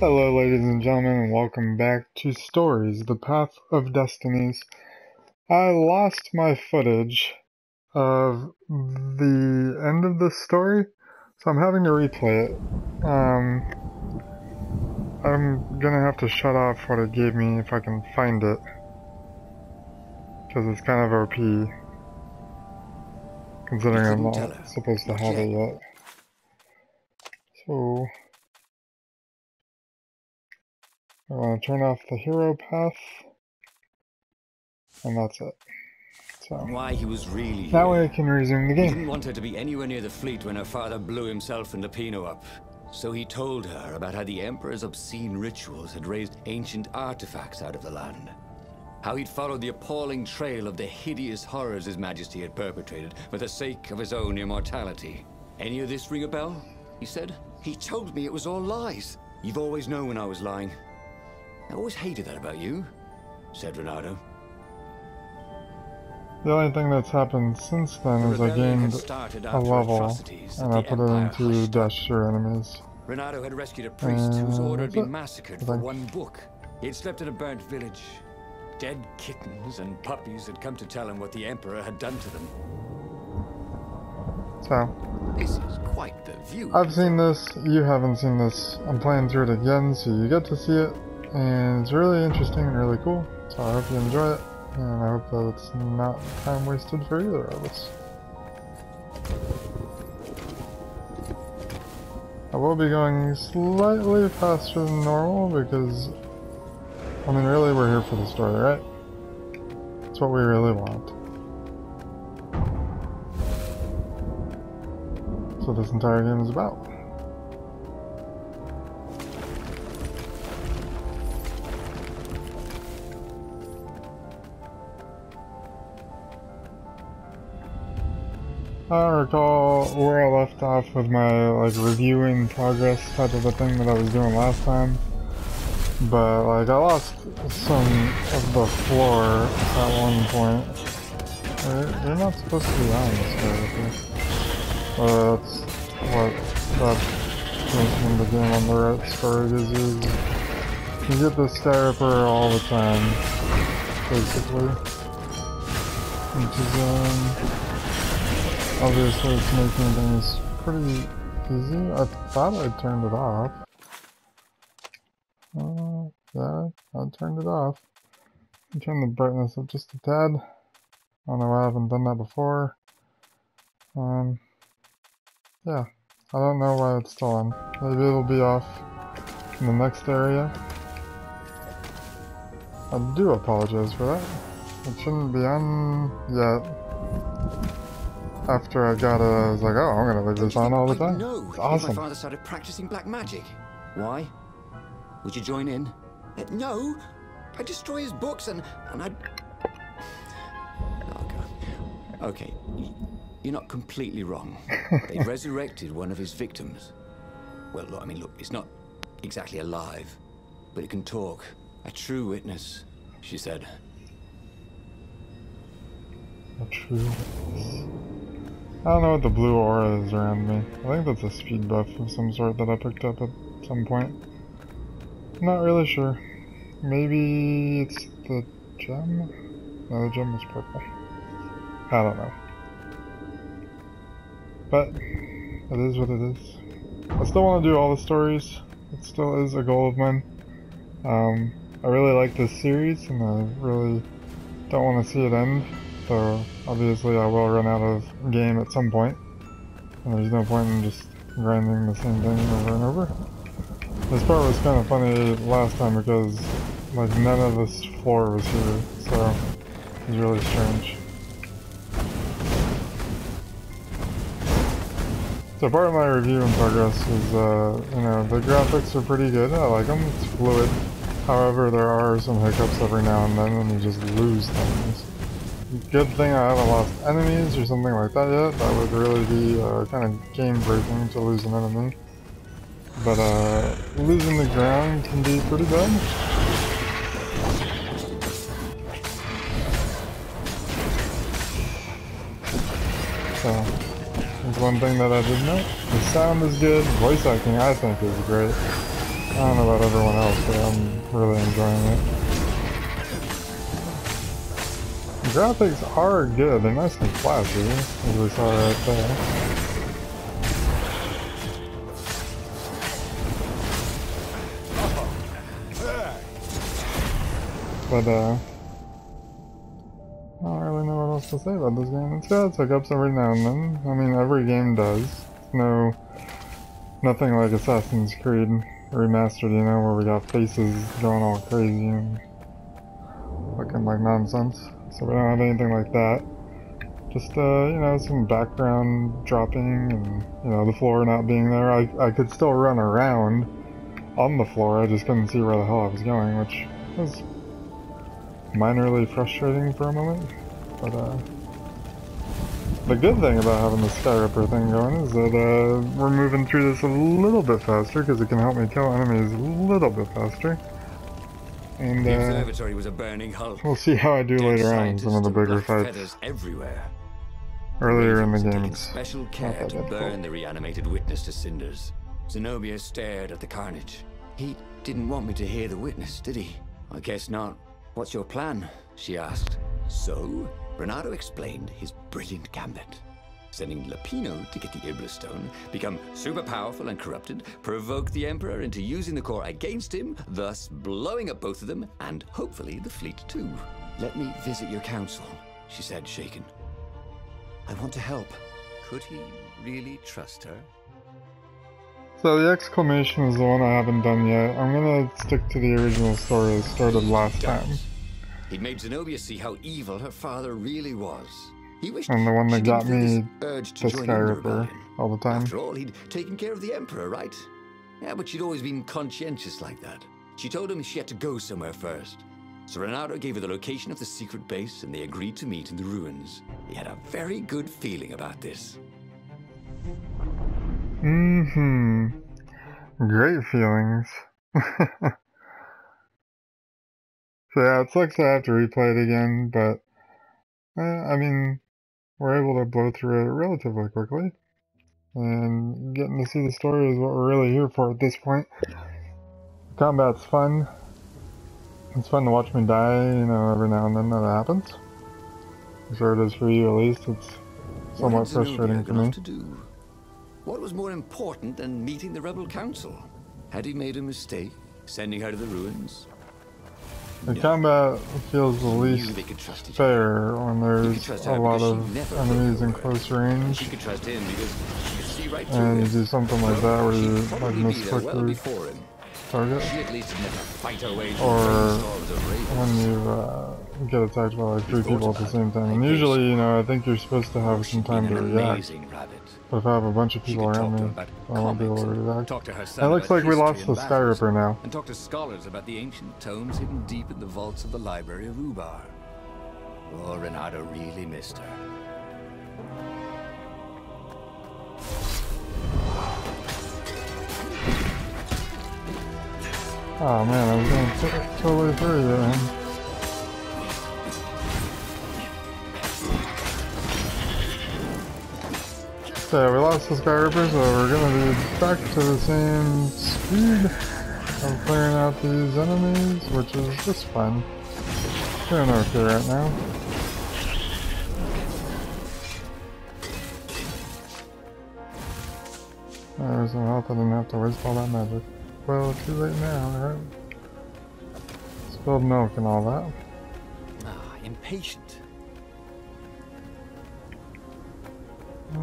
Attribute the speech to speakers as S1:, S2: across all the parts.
S1: Hello ladies and gentlemen, and welcome back to Stories, the Path of Destinies. I lost my footage of the end of this story, so I'm having to replay it. I'm gonna have to shut off what it gave me if I can find it, because it's kind of OP, considering I'm not supposed to have it yet. So I want to turn off the hero path, and that's it. So
S2: why he was really
S1: that
S2: here.
S1: way I can resume the game.
S2: He didn't want her to be anywhere near the fleet when her father blew himself and Lopinot up. So he told her about how the Emperor's obscene rituals had raised ancient artifacts out of the land. How he'd followed the appalling trail of the hideous horrors His Majesty had perpetrated for the sake of his own immortality. Any of this ring a bell? He said. He told me it was all lies. You've always known when I was lying. I always hated that about you, said Renato.
S1: The only thing that's happened since then is I gained a level, and I put it into Dash Your Enemies.
S2: Renato had rescued a priest whose order had been massacred for one book. He had slept in a burnt village. Dead kittens and puppies had come to tell him what the Emperor had done to them.
S1: So,
S2: this is quite the view.
S1: I've seen this, you haven't seen this. I'm playing through it again, so you get to see it, and it's really interesting and really cool. So I hope you enjoy it. And I hope that it's not time wasted for either of us. I will be going slightly faster than normal because, I mean, really we're here for the story, right? That's what we really want. That's what this entire game is about. I don't recall where I left off with my review in progress type of a thing that I was doing last time, but I lost some of the floor at one point. You're not supposed to be on this character. That's what that makes in the game on the right story is you get the Starper all the time, basically, which is obviously it's making things pretty easy. I thought I turned it off. Yeah, I turned it off. I turned the brightness up just a tad. I don't know why I haven't done that before. Yeah, I don't know why it's still on. Maybe it'll be off in the next area. I do apologize for that. It shouldn't be on yet. After I got it, I was like, oh, I'm gonna leave this on all the time.
S2: No,
S1: it's awesome.
S2: My father started practicing black magic. Why? Would you join in? No, I'd destroy his books and I'd... Okay, you're not completely wrong. They resurrected one of his victims. Well, look, I mean, look, it's not exactly alive, but it can talk. A true witness, she said.
S1: A true witness. I don't know what the blue aura is around me. I think that's a speed buff of some sort that I picked up at some point. Not really sure. Maybe it's the gem? No, the gem was purple. I don't know. But, it is what it is. I still want to do all the stories. It still is a goal of mine. I really like this series, and I really don't want to see it end. So, obviously I will run out of game at some point, and there's no point in just grinding the same thing over and over. This part was kind of funny last time because, none of this floor was here, so it was really strange. So part of my review in progress is, you know, the graphics are pretty good, I like them, it's fluid. However, there are some hiccups every now and then, and you just lose things. Good thing I haven't lost enemies or something like that yet. That would really be kind of game breaking to lose an enemy. But losing the ground can be pretty bad. So, that's one thing that I did note. The sound is good, voice acting I think is great. I don't know about everyone else, but I'm really enjoying it. The graphics are good, they're nice and flashy, as we saw right there. But, I don't really know what else to say about this game. It's got its hiccups every now and then. I mean, every game does. Nothing like Assassin's Creed Remastered, you know, where we got faces going all crazy and looking like nonsense. So we don't have anything like that. Just, you know, some background dropping and, you know, the floor not being there. I could still run around on the floor, I just couldn't see where the hell I was going, which was minorly frustrating for a moment. But, the good thing about having the Skyripper thing going is that, we're moving through this a little bit faster, because it can help me kill enemies a little bit faster. And,
S2: the observatory was a burning hull.
S1: We'll see how I do later on in some of the bigger fights.
S2: Everywhere.
S1: Earlier in the game, it's
S2: special care to burn the reanimated witness to cinders. Zenobia stared at the carnage. He didn't want me to hear the witness, did he? I guess not. What's your plan? She asked. So, Renato explained his brilliant gambit. Sending Lopinot to get the Iblis Stone, become super powerful and corrupted, provoke the Emperor into using the core against him, thus blowing up both of them, and hopefully the fleet too. Let me visit your council, she said, shaken. I want to help. Could he really trust her?
S1: So the exclamation is the one I haven't done yet. I'm gonna stick to the original story that started last time.
S2: He'd made Zenobia see how evil her father really was. He wished
S1: and the one that got me
S2: to
S1: Skyripper all the time.
S2: After all, he'd taken care of the Emperor, right? Yeah, but she'd always been conscientious like that. She told him she had to go somewhere first. So Renato gave her the location of the secret base, and they agreed to meet in the ruins. He had a very good feeling about this.
S1: Great feelings. So yeah, it sucks to have to replay it again, but I mean, we're able to blow through it relatively quickly. And getting to see the story is what we're really here for at this point. Combat's fun. It's fun to watch me die, you know, every now and then that happens. I'm sure it is for you at least. It's somewhat frustrating for me.
S2: What was more important than meeting the rebel council? Had he made a mistake, sending her to the ruins?
S1: The combat feels the least fair when there's a lot of enemies in close range.
S2: She could trust him because she could see right
S1: and you do something like that where you like misclick the target. Or when you get attacked by like 3 people at the same time. And usually, you know, I think you're supposed to have some time to react. But if I have a bunch of people around me, I won't be able to react. It looks like we lost the Skyripper now.
S2: And talk to scholars about the ancient tomes hidden deep in the vaults of the Library of Ubar. Oh, Renato really missed her.
S1: Oh man, I was going totally through you, man. So yeah, we lost the Skyripper, so we're gonna be back to the same speed of clearing out these enemies, which is just fun. Doing okay right now. There's some health, I didn't have to waste all that magic. Well, too late now, right? Spilled milk and all that.
S2: Ah, impatient.
S1: I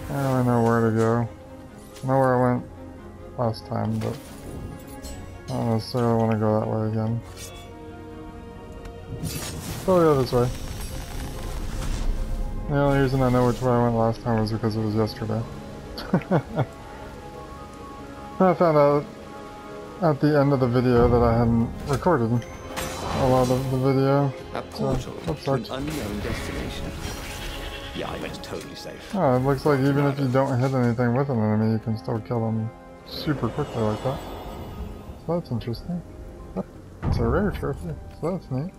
S1: don't really know where to go. I know where I went last time, but I don't necessarily want to go that way again. So we'll go this way. The only reason I know which way I went last time was because it was yesterday. I found out at the end of the video that I hadn't recorded a lot of the video.
S2: A portal to an unknown destination. Yeah, I went totally safe.
S1: Oh, it looks like even if you don't hit anything with an enemy, you can still kill them super quickly like that. So that's interesting. It's a rare trophy, so that's neat.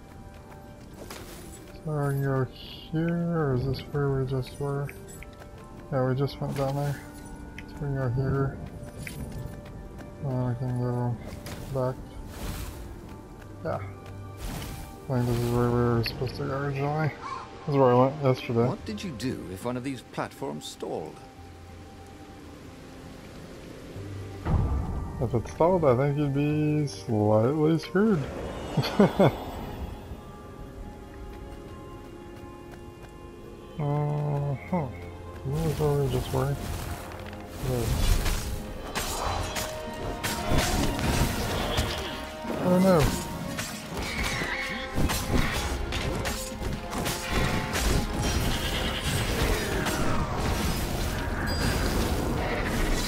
S1: So I can go here, or is this where we just were? Yeah, we just went down there. So we go here. And we can go back. Yeah. I think this is where we were supposed to go originally. This is where I went yesterday.
S2: What did you do if one of these platforms stalled?
S1: If it stalled, I think you'd be slightly screwed. Huh. What was what we just were? Oh no.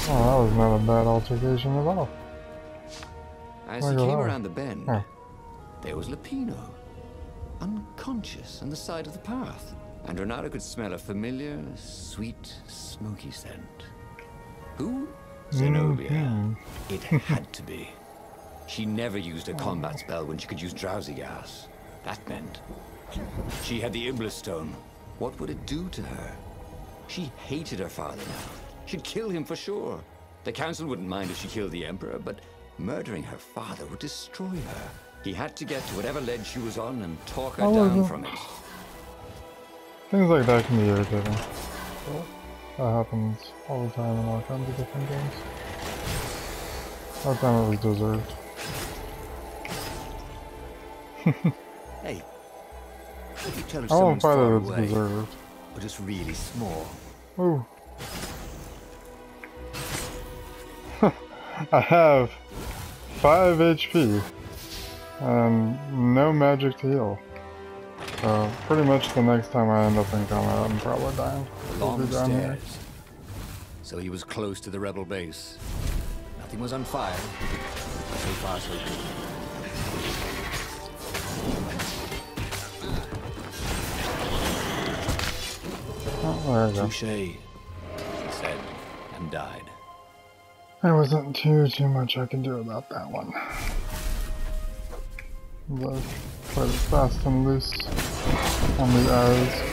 S1: Oh, that was not a bad altercation at all.
S2: As he came around the bend, there was Lopinot, unconscious on the side of the path. And Renata could smell a familiar, sweet, smoky scent. Who? Zenobia. It had to be. She never used a combat spell when she could use drowsy gas. That meant she had the Iblis stone. What would it do to her? She hated her father now. She'd kill him for sure. The council wouldn't mind if she killed the Emperor, but murdering her father would destroy her. He had to get to whatever ledge she was on and talk her down from it.
S1: Things like that can be irritating. That happens all the time in all kinds of different games. That time it was deserved.
S2: Hey, could you tell if
S1: I won't
S2: someone's
S1: fight
S2: far
S1: it, it's
S2: away,
S1: deserved.
S2: or just really small?
S1: Ooh. I have 5 HP and no magic to heal. So pretty much the next time I end up in combat, I'm probably dying.
S2: Long stairs. So he was close to the rebel base. Nothing was on fire. So far, so good.
S1: Oh, there we go.
S2: Touché, he said, and died.
S1: There wasn't too much I can do about that one. But quite fast and loose on the eyes.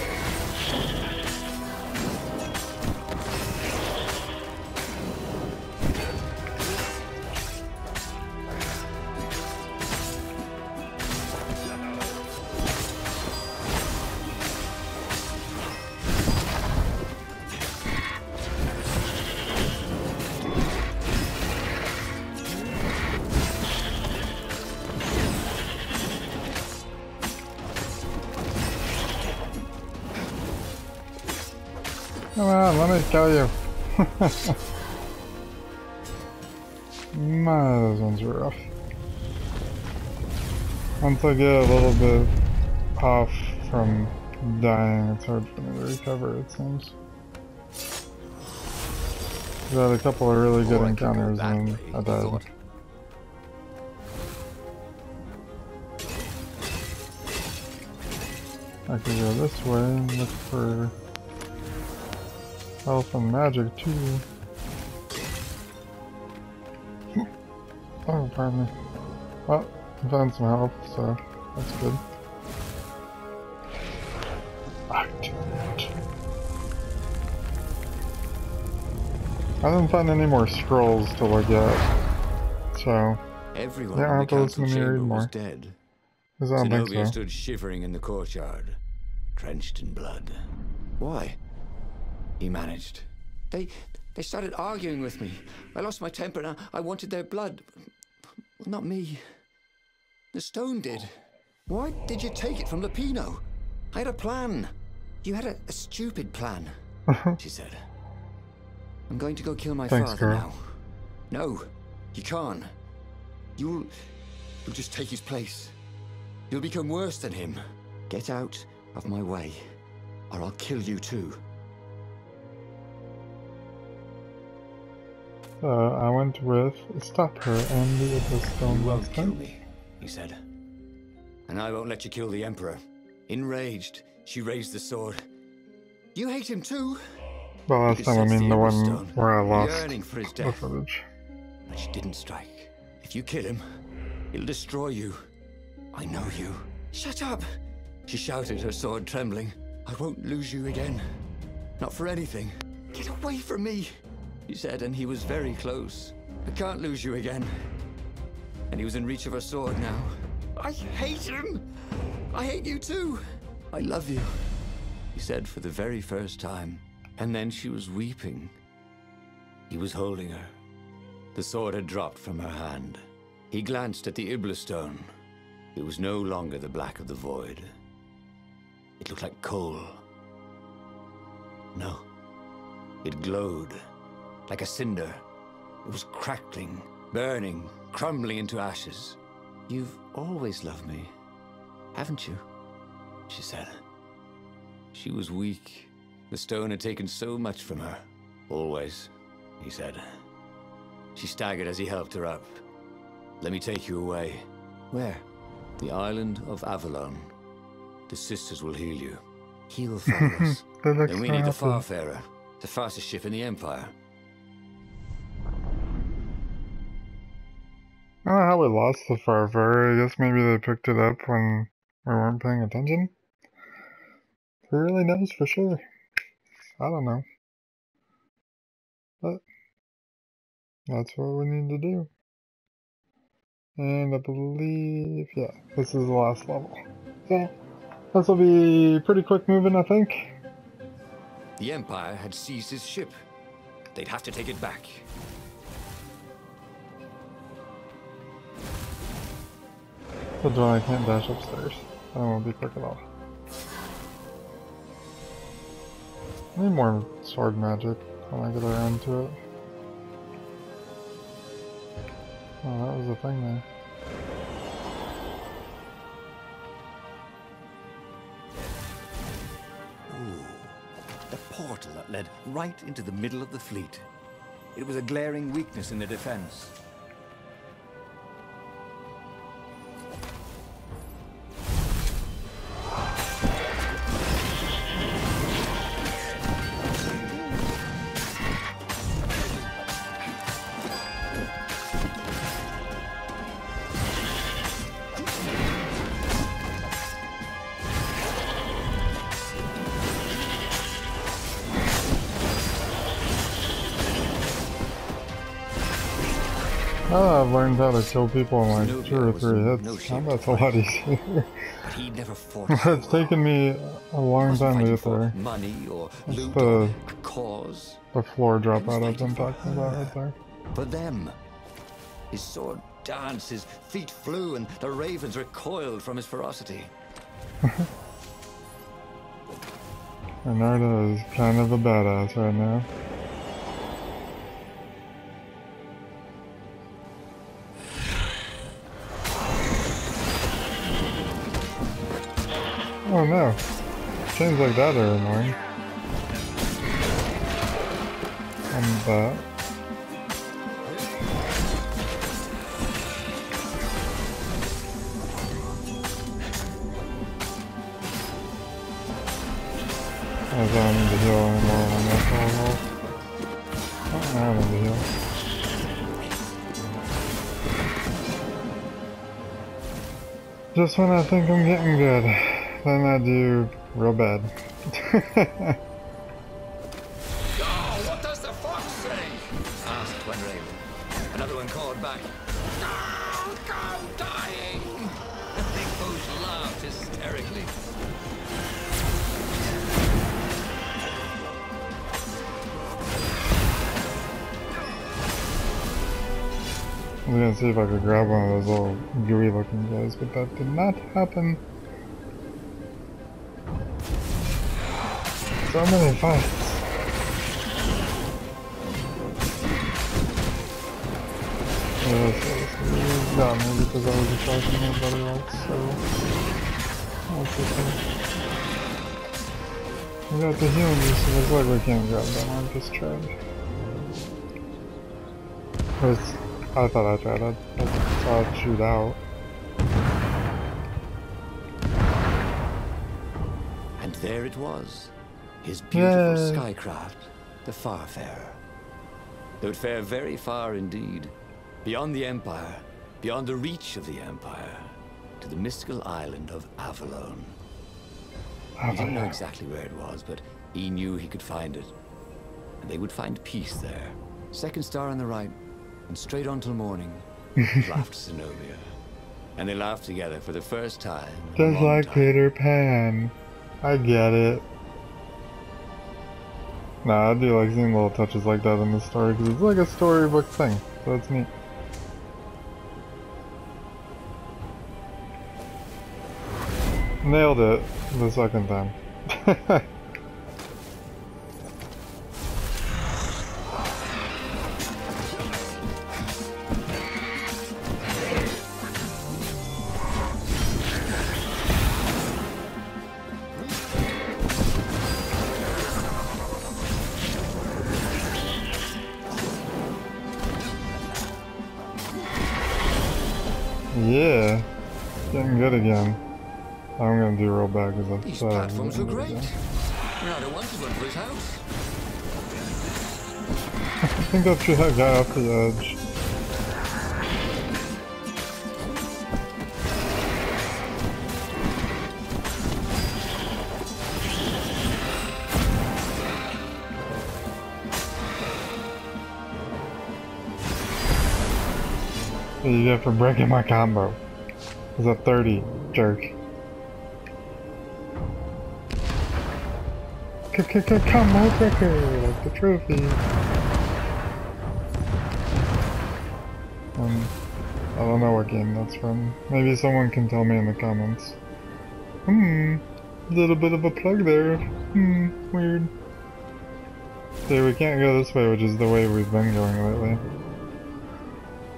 S1: Come on, let me kill you. Man, those ones were rough. Once I get a little bit off from dying, it's hard for me to recover, it seems. I had a couple of really good encounters and I died. I could go this way and look for health and magic too. Oh, pardon me. Well, I found some health, so that's good. Activate. I didn't find any more scrolls to look at, so
S2: everyone
S1: yeah, I
S2: in
S1: have
S2: the
S1: to listen to me read
S2: was
S1: more.
S2: dead.
S1: Because I don't think
S2: Zenobia
S1: so.
S2: stood shivering in the courtyard, drenched in blood. Why? He managed. They started arguing with me. I lost my temper and I wanted their blood. Well, not me. The stone did. Why did you take it from Lopinot? I had a plan. You had a stupid plan, she said. I'm going to go kill my father
S1: girl.
S2: now. No, you can't. You'll just take his place. You'll become worse than him. Get out of my way, or I'll kill you too.
S1: I went with stop her and the Iblis stone.
S2: You won't kill me, he said. And I won't let you kill the Emperor. Enraged, she raised the sword. You hate him too?
S1: Well, last time I mean the one where I lost
S2: yearning for his
S1: the
S2: death.
S1: footage.
S2: But she didn't strike. If you kill him, he'll destroy you. I know you. Shut up! She shouted, her sword trembling. I won't lose you again. Not for anything. Get away from me, he said, and he was very close. I can't lose you again. And he was in reach of her sword now. I hate him! I hate you too! I love you, he said for the very first time. And then she was weeping. He was holding her. The sword had dropped from her hand. He glanced at the Iblastone. It was no longer the black of the void. It looked like coal. No. It glowed, like a cinder. It was crackling, burning, crumbling into ashes. You've always loved me, haven't you? She said. She was weak. The stone had taken so much from her. Always, he said. She staggered as he helped her up. Let me take you away. Where? The island of Avalon. The sisters will heal you. He will follow us. Then we need the Farfarer, the fastest ship in the Empire.
S1: I don't know how we lost the Farfarer. I guess maybe they picked it up when we weren't paying attention. Who really knows for sure? I don't know. But that's what we need to do. And I believe, yeah, this is the last level. So, this will be pretty quick moving, I think.
S2: The Empire had seized his ship. They'd have to take it back.
S1: But do I can't dash upstairs. I don't want to be quick at all. I need more sword magic when I get around to it. Oh, that was the thing there.
S2: Ooh, the portal that led right into the middle of the fleet. It was a glaring weakness in the defense.
S1: Oh, I've learned how to kill people in like 2 or 3 hits. Combat's a lot easier.
S2: He never fought.
S1: It's taken me a long time to get there.
S2: Money or loot
S1: the,
S2: or a cause.
S1: The floor dropout I've been talking about right there.
S2: For them, his sword danced, his feet flew, and the ravens recoiled from his ferocity.
S1: Bernardo is kind of a badass right now. Oh no, chains like that are annoying. And that. I don't need to heal anymore on that level. Oh, now I need to heal. Just when I think I'm getting good, then I do real bad.
S2: Oh, what does the fox say? Asked one raven. Another one called back. Go, dying! They both laughed hysterically.
S1: I was gonna see if I could grab one of those little gooey looking guys, but that did not happen. So many fights. Yeah, got me because I was attacking everybody else, so that's okay. We got the healing use, so looks like we can't grab them. I just tried. I thought I tried. I saw it shoot out.
S2: And there it was. His beautiful skycraft, the Farfarer. They would fare very far indeed, beyond the Empire, beyond the reach of the Empire, to the mystical island of Avalon. He didn't know exactly where it was, but he knew he could find it. and they would find peace there. Second star on the right, and straight on till morning, laughed Zenobia. And they laughed together for the first time in a
S1: Just
S2: long
S1: like
S2: time.
S1: Peter Pan. I get it. Nah, I do like seeing little touches like that in the story, because it's like a storybook thing, so it's neat. Nailed it the second time. Yeah, getting good again. I'm gonna do real bad because
S2: These platforms were great. Ronaldo wanted one for his house.
S1: I think I threw that guy off the edge. What you get for breaking my combo? It's a 30, jerk. Combo breaker, like the trophy. I don't know what game that's from. Maybe someone can tell me in the comments. Little bit of a plug there. Weird. See, we can't go this way, which is the way we've been going lately.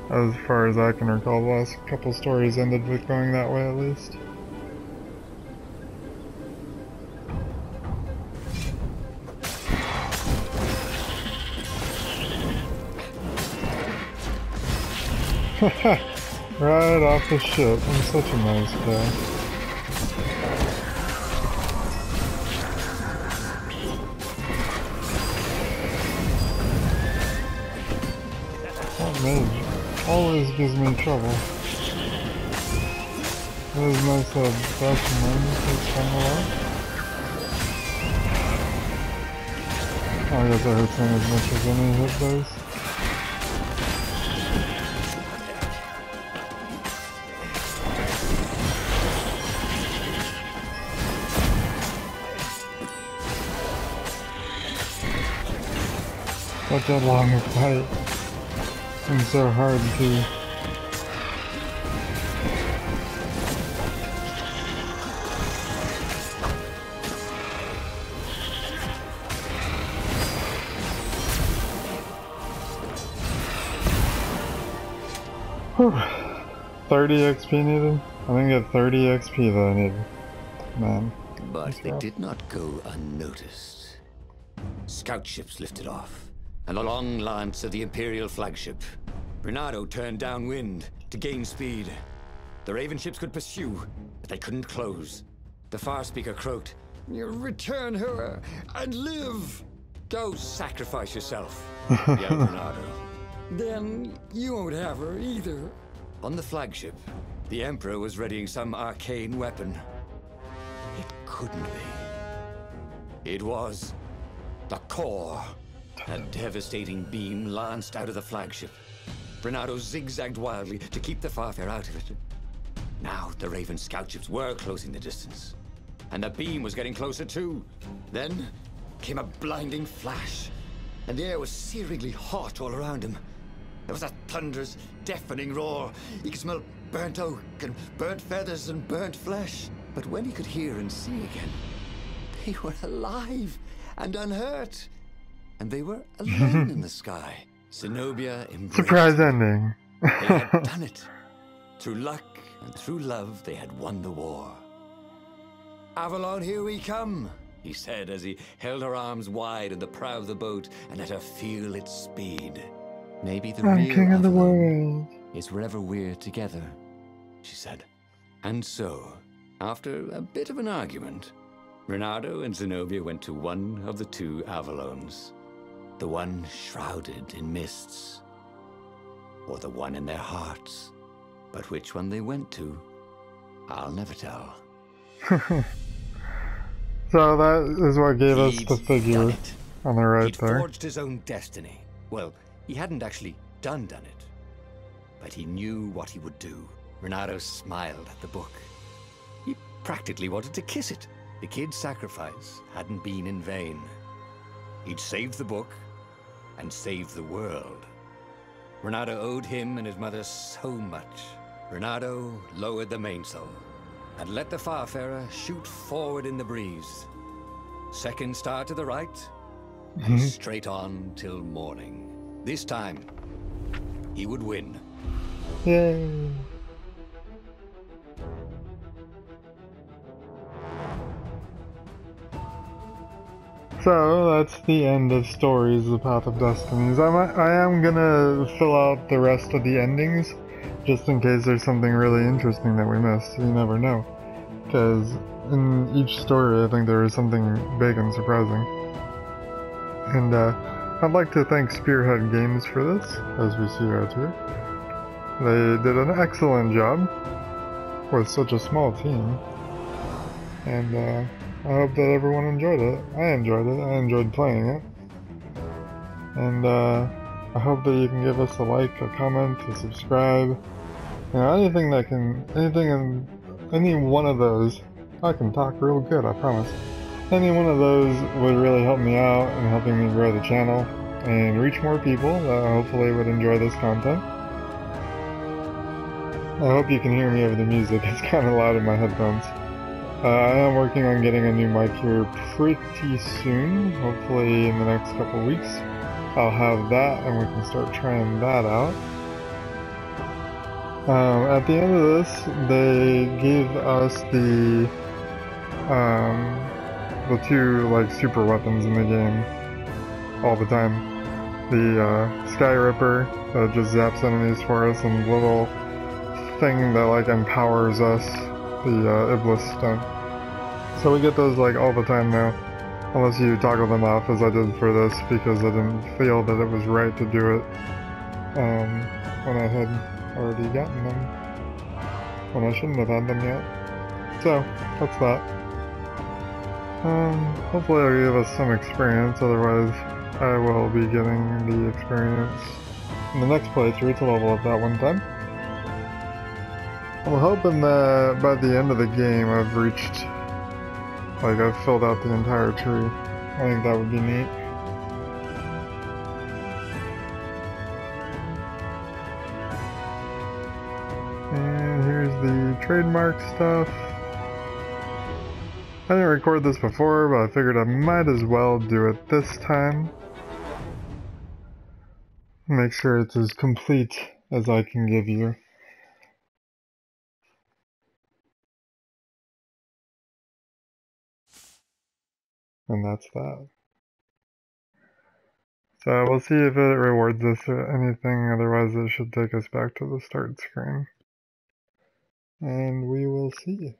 S1: As far as I can recall, the last couple stories ended with going that way at least. Right off the ship. I'm such a nice guy. That mage always gives me trouble. It was nice to have back in mind this time a lot. I guess that hurts him as much as any hit does. Such a long fight. And so hard too. Whew. 30 XP needed? I didn't get 30 XP that I needed. Man.
S2: But they did not go unnoticed. Scout ships lifted off, and the long lance of the Imperial flagship. Bernardo turned downwind to gain speed. The Raven ships could pursue, but they couldn't close. The Farspeaker croaked, "Return her and live! Go sacrifice yourself," yelled Bernardo. "Then you won't have her either." On the flagship, the Emperor was readying some arcane weapon. It couldn't be. It was the core. A devastating beam lanced out of the flagship. Bernardo zigzagged wildly to keep the Farfarer out of it. Now the Raven scout ships were closing the distance, and the beam was getting closer too. Then came a blinding flash, and the air was searingly hot all around him. There was a thunderous, deafening roar. He could smell burnt oak and burnt feathers and burnt flesh. But when he could hear and see again, they were alive and unhurt. And they were alone in the sky. Zenobia embraced
S1: Surprise
S2: them.
S1: ending.
S2: They had done it. Through luck and through love, they had won the war. "Avalon, here we come," he said as he held her arms wide in the prow of the boat and let her feel its speed. "Maybe the
S1: I'm
S2: real
S1: king of the
S2: Avalon
S1: world.
S2: is wherever we're together," she said. And so, after a bit of an argument, Bernardo and Zenobia went to one of the two Avalons. The one shrouded in mists, or the one in their hearts. But which one they went to, I'll never tell.
S1: So that is what gave us
S2: He'd
S1: the
S2: done
S1: figure.
S2: it.
S1: On the right
S2: He'd
S1: there.
S2: forged his own destiny. Well, he hadn't actually done it. But he knew what he would do. Renato smiled at the book. He practically wanted to kiss it. The kid's sacrifice hadn't been in vain. He'd saved the book and saved the world. Renato owed him and his mother so much. Renato lowered the mainsail and let the Farfarer shoot forward in the breeze. Second star to the right, and straight on till morning. This time, he would win.
S1: Yay! So that's the end of Stories: The Path of Destinies. I am gonna fill out the rest of the endings, just in case there's something really interesting that we missed. You never know, because in each story I think there is something big and surprising. And I'd like to thank Spearhead Games for this, as we see right here. They did an excellent job with such a small team, and I hope that everyone enjoyed it. I enjoyed it. I enjoyed playing it. And I hope that you can give us a like, a comment, a subscribe. You know, anything in any one of those. I can talk real good, I promise. Any one of those would really help me out in helping me grow the channel and reach more people that hopefully would enjoy this content. I hope you can hear me over the music. It's kind of loud in my headphones. I am working on getting a new mic here pretty soon, hopefully in the next couple weeks. I'll have that and we can start trying that out. At the end of this, they gave us the two like super weapons in the game all the time. The Sky Ripper that just zaps enemies for us, and the little thing that like empowers us, the Iblis stone. So we get those like all the time now, unless you toggle them off as I did for this, because I didn't feel that it was right to do it when I had already gotten them, when I shouldn't have had them yet. So that's that. Hopefully it'll give us some experience, otherwise I will be getting the experience in the next playthrough to level up that one time. I'm hoping that by the end of the game I've filled out the entire tree. I think that would be neat. And here's the trademark stuff. I didn't record this before, but I figured I might as well do it this time. Make sure it's as complete as I can give you. And that's that. So we'll see if it rewards us or anything, otherwise it should take us back to the start screen. And we will see.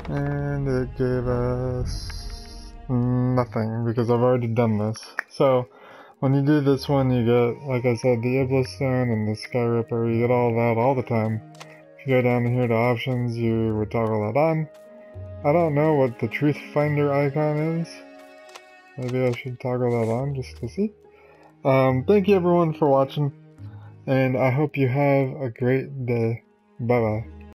S1: And it gave us nothing, because I've already done this. So when you do this one, you get, like I said, the Iblis Stone and the Sky Ripper. You get all that all the time. If you go down here to options, you would toggle that on. I don't know what the Truth Finder icon is. Maybe I should toggle that on just to see. Thank you everyone for watching, and I hope you have a great day. Bye bye.